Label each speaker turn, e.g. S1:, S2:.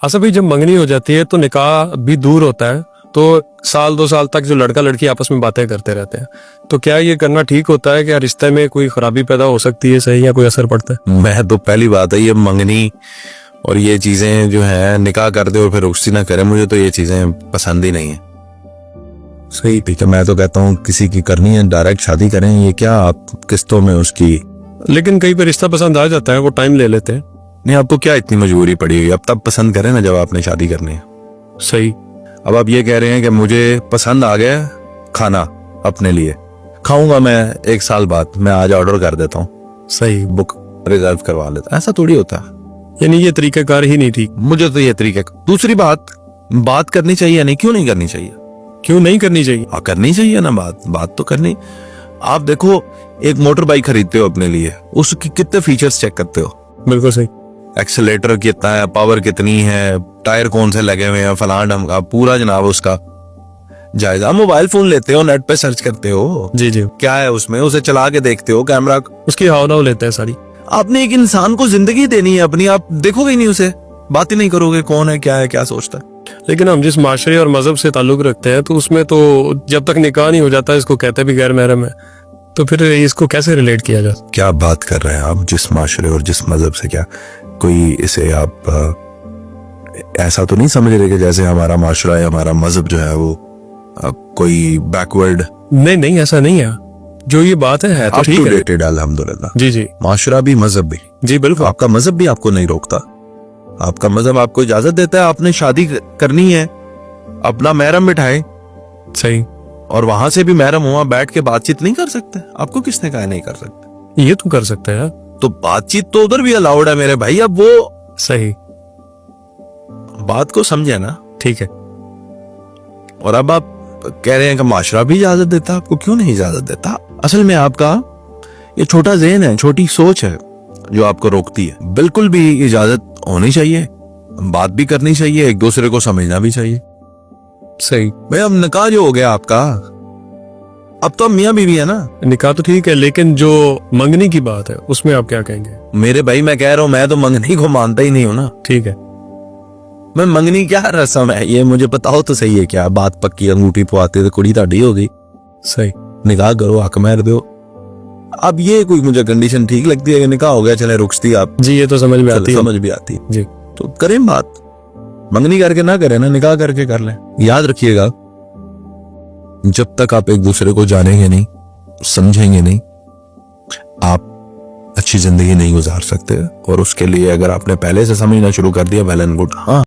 S1: अच्छा भाई, जब मंगनी हो जाती है तो निकाह भी दूर होता है, तो साल 2 साल तक जो लड़का लड़की आपस में बातें करते रहते हैं, तो क्या ये करना ठीक होता है? क्या रिश्ते में कोई खराबी पैदा हो सकती है, सही, या कोई असर पड़ता है?
S2: मैं तो पहली बात है ये मंगनी और ये चीजें जो है निकाह कर दे और फिर रुखसी ना करे, मुझे तो ये चीजें पसंद ही नहीं है।
S1: सही।
S2: ठीक है, मैं तो कहता हूँ किसी की करनी है डायरेक्ट शादी करें, ये क्या आप किस्तों में उसकी।
S1: लेकिन कई बार रिश्ता पसंद आ जाता है, वो टाइम ले लेते हैं।
S2: नहीं, आपको क्या इतनी मजबूरी पड़ी हुई? अब तब पसंद करें ना जब आपने शादी करनी है।
S1: सही।
S2: अब आप ये कह रहे हैं कि मुझे पसंद आ गया खाना अपने लिए, खाऊंगा मैं 1 साल बाद, मैं आज ऑर्डर कर देता हूँ,
S1: सही।
S2: बुक रिजर्व करवा लेता। ऐसा थोड़ी होता है।
S1: यानी ये तरीकाकार ही नहीं ठीक।
S2: मुझे तो ये तरीका। दूसरी बात करनी चाहिए नहीं? क्यों नहीं करनी चाहिए?
S1: क्यों नहीं करनी चाहिए?
S2: करनी चाहिए ना बात तो करनी। आप देखो, एक मोटर बाइक खरीदते हो अपने लिए, उसकी कितने फीचर्स चेक करते हो?
S1: बिल्कुल सही।
S2: एक्सेलेटर कितना है, पावर कितनी है, टायर कौन से लगे हुए हैं, फलान ढमका पूरा जनाब उसका जायजा। मोबाइल फोन लेते हो, नेट पे सर्च करते हो,
S1: जी जी।
S2: क्या है उसमें, उसे चला के देखते हो, कैमरा,
S1: उसकी हाव लेते हैं सारी।
S2: आपने एक इंसान को जिंदगी देनी है अपनी, आप देखोगे ही नहीं उसे, बात ही नहीं करोगे कौन है, क्या सोचता है।
S1: लेकिन हम जिस माशरे और मजहब से ताल्लुक रखते हैं, तो उसमें तो जब तक निकाह नहीं हो जाता, इसको कहते भी गैर महरम है, तो फिर इसको कैसे रिलेट किया जाए?
S2: क्या बात कर रहे हैं आप? जिस माशरे और जिस मजहब से, क्या कोई इसे आप ऐसा तो नहीं समझ रहे कि जैसे हमारा माशरा है, हमारा मजहब जो है वो कोई बैकवर्ड?
S1: नहीं नहीं, ऐसा नहीं है। जो ये बात है तो ठीक है।
S2: अल्हम्दुलिल्लाह।
S1: जी जी।
S2: माशरा भी मजहब भी।
S1: जी बिल्कुल।
S2: आपका मजहब भी आपको नहीं रोकता, आपका मजहब आपको इजाजत देता है, आपने शादी करनी है, अपना महरम बिठाए,
S1: सही।
S2: और वहां से भी महरम हुआ बैठ के बातचीत नहीं कर सकते? आपको किसने कहा नहीं कर सकते?
S1: ये तो कर सकते हैं।
S2: तो बातचीत तो उधर भी अलाउड है मेरे भाई। अब वो
S1: सही।
S2: बात को समझे ना।
S1: ठीक है।
S2: और अब आप कह रहे हैं कि माशरा भी इजाजत देता, आपको क्यों नहीं इजाजत देता? असल में आपका ये छोटा ज़हन है, छोटी सोच है जो आपको रोकती है। बिल्कुल भी इजाजत होनी चाहिए, बात भी करनी चाहिए, एक दूसरे को समझना भी चाहिए।
S1: सही।
S2: भाई अब निकाह जो हो गया आपका, अब तो मियाँ बीवी है ना।
S1: निकाह तो ठीक है, लेकिन जो मंगनी की बात है उसमें आप क्या कहेंगे?
S2: मेरे भाई मैं कह रहा हूँ, मैं तो मंगनी को मानता ही नहीं हूँ ना।
S1: ठीक है।
S2: मैं मंगनी क्या रस्म है ये मुझे बताओ तो सही है। क्या बात पक्की, अंगूठी पवाते तो कुड़ी ताड़ी हो गई।
S1: सही।
S2: निकाह करो, हक महर दो। अब ये कोई मुझे कंडीशन ठीक लगती है कि निकाह हो गया चले रुखसती आप?
S1: जी ये तो समझ में आती है।
S2: समझ भी आती
S1: जी।
S2: तो करें बात, मंगनी करके ना करें ना, निकाह करके कर लें। याद रखिएगा, जब तक आप एक दूसरे को जानेंगे नहीं, समझेंगे नहीं, आप अच्छी जिंदगी नहीं गुजार सकते। और उसके लिए अगर आपने पहले से समझना शुरू कर दिया, वेल एंड गुड। हाँ,